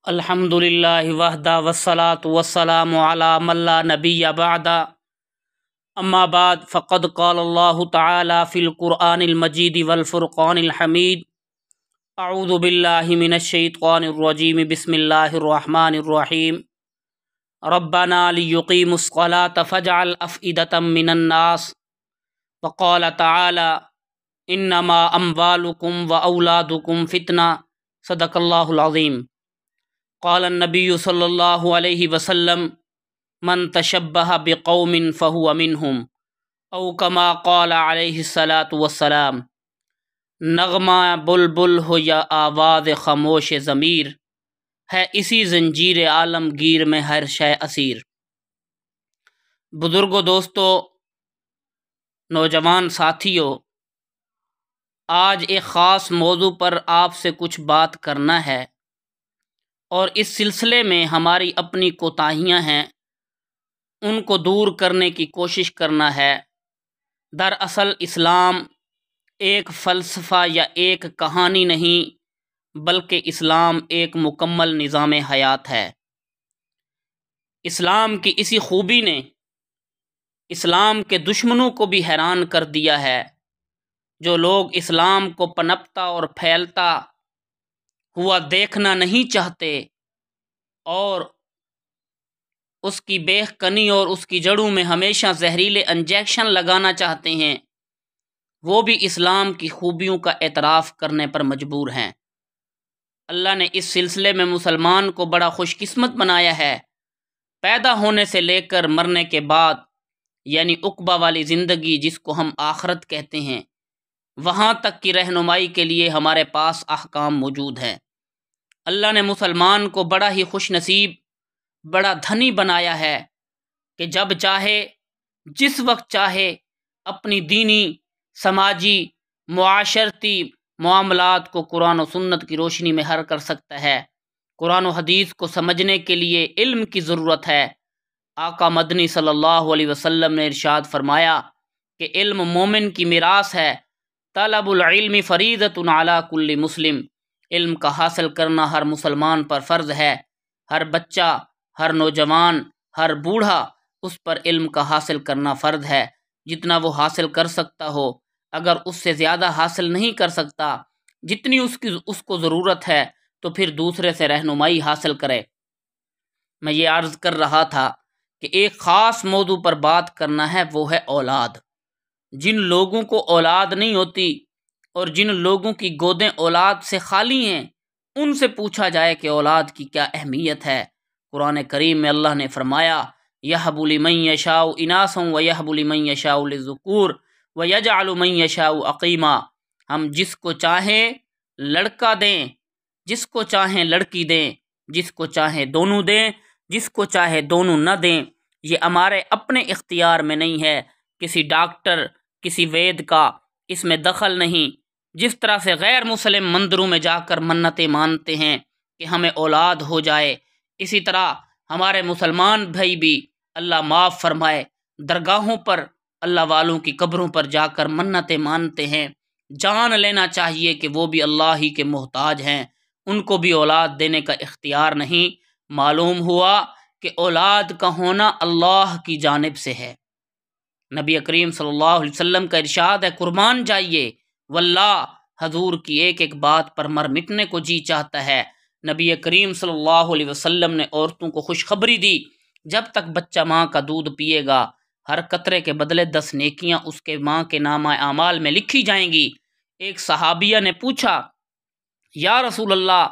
الحمدللہ وحدہ والصلاة والسلام علی من لا نبی بعد اما بعد فقد قال اللہ تعالی فی القرآن المجید والفرقان الحمید اعوذ باللہ من الشیطان الرجیم بسم اللہ الرحمن الرحیم ربنا لیقیموا الصلاة فاجعل افئدة من الناس وقال تعالی انما اموالکم واولادکم فتنہ صدق اللہ العظیم۔ قال النبی صلی اللہ علیہ وسلم من تشبہ بقوم فہو منہم او کما قال علیہ الصلاۃ والسلام۔ نغمہ بلبل ہو یا آواز خاموش ضمیر، ہے اسی زنجیر عالمگیر میں ہر شے اسیر۔ بزرگوں، دوستو، نوجوان ساتھیوں، آج ایک خاص موضوع پر آپ سے کچھ بات کرنا ہے، اور اس سلسلے میں ہماری اپنی کوتاہیاں ہیں، ان کو دور کرنے کی کوشش کرنا ہے۔ دراصل اسلام ایک فلسفہ یا ایک کہانی نہیں، بلکہ اسلام ایک مکمل نظام حیات ہے۔ اسلام کی اسی خوبی نے اسلام کے دشمنوں کو بھی حیران کر دیا ہے۔ جو لوگ اسلام کو پنپتا اور پھیلتا ہوا دیکھنا نہیں چاہتے اور اس کی بیخ کنی اور اس کی جڑوں میں ہمیشہ زہریلے انجیکشن لگانا چاہتے ہیں، وہ بھی اسلام کی خوبیوں کا اعتراف کرنے پر مجبور ہیں۔ اللہ نے اس سلسلے میں مسلمان کو بڑا خوش قسمت بنایا ہے۔ پیدا ہونے سے لے کر مرنے کے بعد، یعنی عقبہ والی زندگی جس کو ہم آخرت کہتے ہیں، وہاں تک کی رہنمائی کے لیے ہمارے پاس احکام موجود ہیں۔ اللہ نے مسلمان کو بڑا ہی خوش نصیب، بڑا دھنی بنایا ہے کہ جب چاہے، جس وقت چاہے، اپنی دینی، سماجی، معاشرتی معاملات کو قرآن و سنت کی روشنی میں حل کر سکتا ہے۔ قرآن و حدیث کو سمجھنے کے لیے علم کی ضرورت ہے۔ آقا مدنی صلی اللہ علیہ وسلم نے ارشاد فرمایا کہ علم مومن کی میراث ہے۔ طلب العلم فریضۃ علی کل مسلم۔ علم کا حاصل کرنا ہر مسلمان پر فرض ہے۔ ہر بچہ، ہر نوجوان، ہر بوڑھا، اس پر علم کا حاصل کرنا فرض ہے۔ جتنا وہ حاصل کر سکتا ہو، اگر اس سے زیادہ حاصل نہیں کر سکتا، جتنی اس کو ضرورت ہے، تو پھر دوسرے سے رہنمائی حاصل کرے۔ میں یہ عرض کر رہا تھا کہ ایک خاص موضوع پر بات کرنا ہے، وہ ہے اولاد۔ جن لوگوں کو اولاد نہیں ہوتی اور جن لوگوں کی گودیں اولاد سے خالی ہیں، ان سے پوچھا جائے کہ اولاد کی کیا اہمیت ہے۔ قرآن کریم میں اللہ نے فرمایا یَہَبُ لِمَن یَشَاءُ إِنَاثًا وَیَہَبُ لِمَن یَشَاءُ لِلذُّکُورَ وَیَجْعَلُ مَن یَشَاءُ عَقِیمًا۔ ہم جس کو چاہیں لڑکا دیں، جس کو چاہیں لڑکی دیں، جس کو چاہیں دونوں دیں، جس کو چاہے دونوں نہ دیں۔ یہ ہمارے اپنے اختیار میں نہیں ہے، کسی ڈاکٹر، کسی وید کا اس میں دخل نہیں۔ جس طرح سے غیر مسلم مندروں میں جا کر منتیں مانتے ہیں کہ ہمیں اولاد ہو جائے، اسی طرح ہمارے مسلمان بھائی بھی، اللہ معاف فرمائے، درگاہوں پر، اللہ والوں کی قبروں پر جا کر منتیں مانتے ہیں۔ جان لینا چاہیے کہ وہ بھی اللہ ہی کے محتاج ہیں، ان کو بھی اولاد دینے کا اختیار نہیں۔ معلوم ہوا کہ اولاد کا ہونا اللہ کی جانب سے ہے۔ نبی کریم صلی اللہ علیہ وسلم کا ارشاد ہے، قربان جائیے، واللہ حضور کی ایک ایک بات پر مر مٹنے کو جی چاہتا ہے۔ نبی کریم صلی اللہ علیہ وسلم نے عورتوں کو خوشخبری دی، جب تک بچہ ماں کا دودھ پیے گا، ہر قطرے کے بدلے 10 نیکیاں اس کے ماں کے نامہ اعمال میں لکھی جائیں گی۔ ایک صحابیہ نے پوچھا، یا رسول اللہ،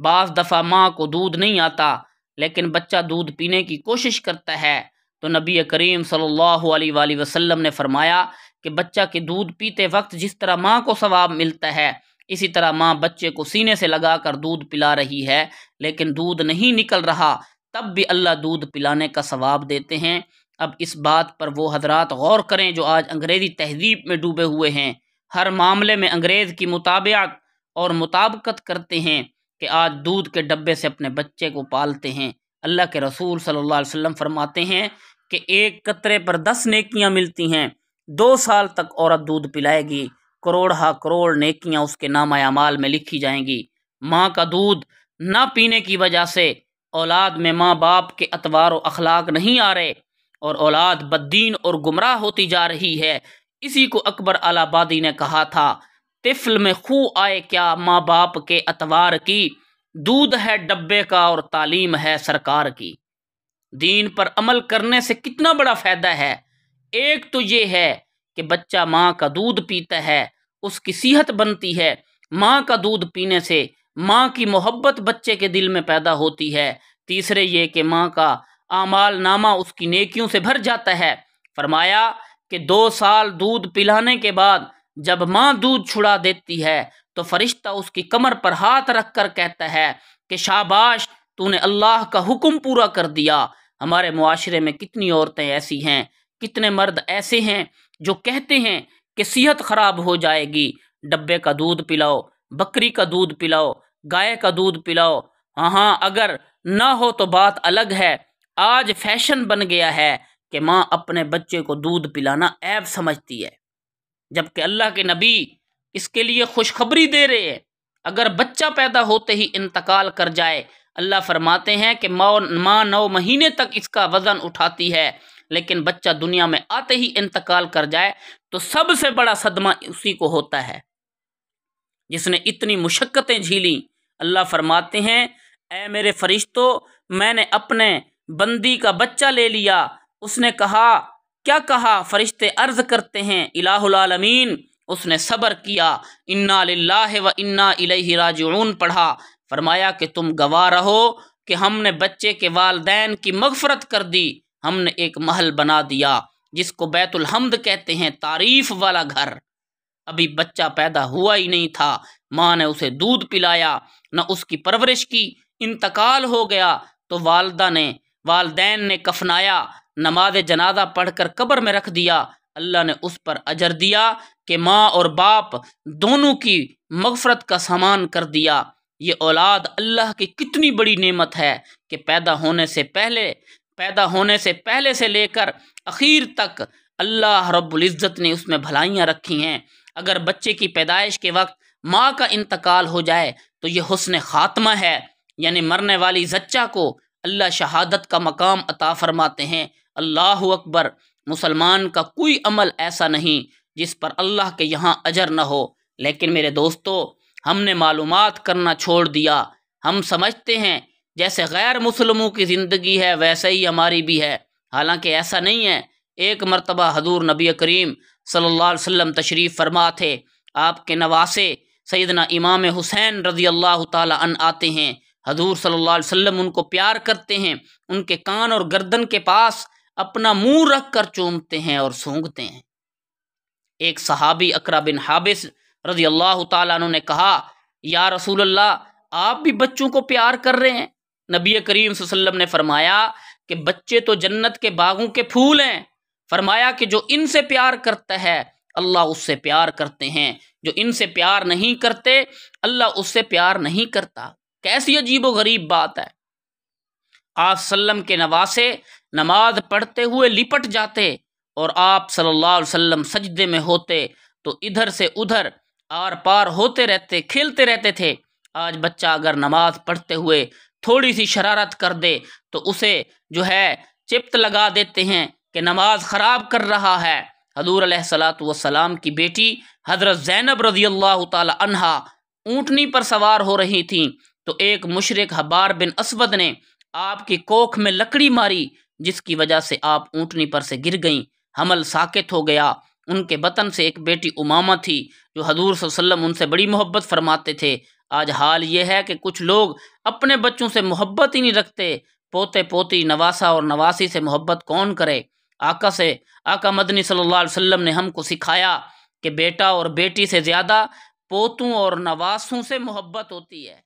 بعض دفعہ ماں کو دودھ نہیں آتا لیکن بچہ دودھ پینے کی کوشش کرتا ہے، تو نبی کریم صلی اللہ علیہ وآلہ وسلم نے فرمایا کہ بچہ کے دودھ پیتے وقت جس طرح ماں کو ثواب ملتا ہے، اسی طرح ماں بچے کو سینے سے لگا کر دودھ پلا رہی ہے، لیکن دودھ نہیں نکل رہا، تب بھی اللہ دودھ پلانے کا ثواب دیتے ہیں۔ اب اس بات پر وہ حضرات غور کریں جو آج انگریزی تہذیب میں ڈوبے ہوئے ہیں، ہر معاملے میں انگریز کی مطابعت اور مطابقت کرتے ہیں کہ آج دودھ کے ڈبے سے اپنے بچے کو پالتے ہیں۔ اللہ کے رسول صلی اللہ علیہ وسلم فرماتے ہیں کہ ایک قطرے پر 10 نیکیاں ملتی ہیں، 2 سال تک عورت دودھ پلائے گی، کروڑ ہا کروڑ نیکیاں اس کے نامہ اعمال میں لکھی جائیں گی۔ ماں کا دودھ نہ پینے کی وجہ سے اولاد میں ماں باپ کے اطوار و اخلاق نہیں آ رہے اور اولاد بددین اور گمراہ ہوتی جا رہی ہے۔ اسی کو اکبر الہ آبادی نے کہا تھا، طفل میں خو آئے کیا ماں باپ کے اطوار کی، دودھ ہے ڈبے کا اور تعلیم ہے سرکار کی۔ دین پر عمل کرنے سے کتنا بڑا فائدہ ہے۔ ایک تو یہ ہے کہ بچہ ماں کا دودھ پیتا ہے، اس کی صحت بنتی ہے۔ ماں کا دودھ پینے سے ماں کی محبت بچے کے دل میں پیدا ہوتی ہے۔ تیسرے یہ کہ ماں کا اعمال نامہ اس کی نیکیوں سے بھر جاتا ہے۔ فرمایا کہ 2 سال دودھ پلانے کے بعد جب ماں دودھ چھڑا دیتی ہے تو فرشتہ اس کی کمر پر ہاتھ رکھ کر کہتا ہے کہ شاباش، تو نے اللہ کا حکم پورا کر دیا۔ ہمارے معاشرے میں کتنی عورتیں ایسی ہیں، کتنے مرد ایسے ہیں جو کہتے ہیں کہ صحت خراب ہو جائے گی، ڈبے کا دودھ پلاؤ، بکری کا دودھ پلاؤ، گائے کا دودھ پلاؤ۔ ہاں اگر نہ ہو تو بات الگ ہے۔ آج فیشن بن گیا ہے کہ ماں اپنے بچے کو دودھ پلانا عیب سمجھتی ہے، جبکہ اللہ کے نبی اس کے لیے خوشخبری دے رہے ہیں۔ اگر بچہ پیدا ہوتے ہی انتقال کر جائے، اللہ فرماتے ہیں کہ ماں 9 مہینے تک اس کا وزن اٹھاتی ہے، لیکن بچہ دنیا میں آتے ہی انتقال کر جائے تو سب سے بڑا صدمہ اسی کو ہوتا ہے جس نے اتنی مشقتیں جھیلیں۔ اللہ فرماتے ہیں، اے میرے فرشتوں، میں نے اپنے بندی کا بچہ لے لیا۔ اس نے کہا، کیا کہا؟ فرشتے عرض کرتے ہیں، الہ العالمین، اس نے صبر کیا، انا للہ و انا الیہ راجعون پڑھا۔ فرمایا کہ تم گواہ رہو کہ ہم نے بچے کے والدین کی مغفرت کر دی، ہم نے ایک محل بنا دیا جس کو بیت الحمد کہتے ہیں، تعریف والا گھر۔ ابھی بچہ پیدا ہوا ہی نہیں تھا، ماں نے اسے دودھ پلایا، نہ اس کی پرورش کی، انتقال ہو گیا تو والدین نے کفنایا، نماز جنازہ پڑھ کر قبر میں رکھ دیا۔ اللہ نے اس پر اجر دیا کہ ماں اور باپ دونوں کی مغفرت کا سامان کر دیا۔ یہ اولاد اللہ کی کتنی بڑی نعمت ہے کہ پیدا ہونے سے پہلے سے لے کر اخیر تک اللہ رب العزت نے اس میں بھلائیاں رکھی ہیں۔ اگر بچے کی پیدائش کے وقت ماں کا انتقال ہو جائے تو یہ حسن خاتمہ ہے، یعنی مرنے والی زچہ کو اللہ شہادت کا مقام عطا فرماتے ہیں۔ اللہ اکبر! مسلمان کا کوئی عمل ایسا نہیں جس پر اللہ کے یہاں اجر نہ ہو۔ لیکن میرے دوستو، ہم نے معلومات کرنا چھوڑ دیا۔ ہم سمجھتے ہیں جیسے غیر مسلموں کی زندگی ہے ویسے ہی ہماری بھی ہے، حالانکہ ایسا نہیں ہے۔ ایک مرتبہ حضور نبی کریم صلی اللہ علیہ وسلم تشریف فرما تھے، آپ کے نواسے سیدنا امام حسین رضی اللہ تعالی عنہ آتے ہیں، حضور صلی اللہ علیہ وسلم ان کو پیار کرتے ہیں، ان کے کان اور گردن کے پاس اپنا منہ رکھ کر چومتے ہیں اور سونگھتے ہیں۔ ایک صحابی اقرا بن حابس رضی اللہ تعالیٰ عنہ نے کہا، یا رسول اللہ، آپ بھی بچوں کو پیار کر رہے ہیں؟ نبی کریم صلی اللہ علیہ وسلم نے فرمایا کہ بچے تو جنت کے باغوں کے پھول ہیں۔ فرمایا کہ جو ان سے پیار کرتا ہے اللہ اس سے پیار کرتے ہیں، جو ان سے پیار نہیں کرتے اللہ اس سے پیار نہیں کرتا۔ کیسی عجیب و غریب بات ہے۔ آپ صلی اللہ علیہ وسلم کے نواسے نماز پڑھتے ہوئے لپٹ جاتے اور آپ صلی اللہ علیہ وسلم سجدے میں ہوتے تو ادھر سے ادھر آر پار ہوتے رہتے، کھیلتے رہتے تھے۔ آج بچہ اگر نماز پڑھتے ہوئے تھوڑی سی شرارت کر دے تو اسے چپت لگا دیتے ہیں کہ نماز خراب کر رہا ہے۔ حضور علیہ الصلوۃ والسلام کی بیٹی حضرت زینب رضی اللہ تعالی عنہا اونٹنی پر سوار ہو رہی تھیں تو ایک مشرک حبار بن اسود نے آپ کی کوکھ میں لکڑی ماری، جس کی وجہ سے آپ اونٹنی پر سے گر گئیں، حمل ساکت ہو گیا۔ ان کے بطن سے ایک بیٹی امامہ تھی جو حضور صلی اللہ علیہ وسلم ان سے بڑی محبت فرماتے تھے۔ آج حال یہ ہے کہ کچھ لوگ اپنے بچوں سے محبت ہی نہیں رکھتے، پوتے پوتی نواسا اور نواسی سے محبت کون کرے؟ آقا مدنی صلی اللہ علیہ وسلم نے ہم کو سکھایا کہ بیٹا اور بیٹی سے زیادہ پوتوں اور نواسوں سے محبت ہوتی ہے۔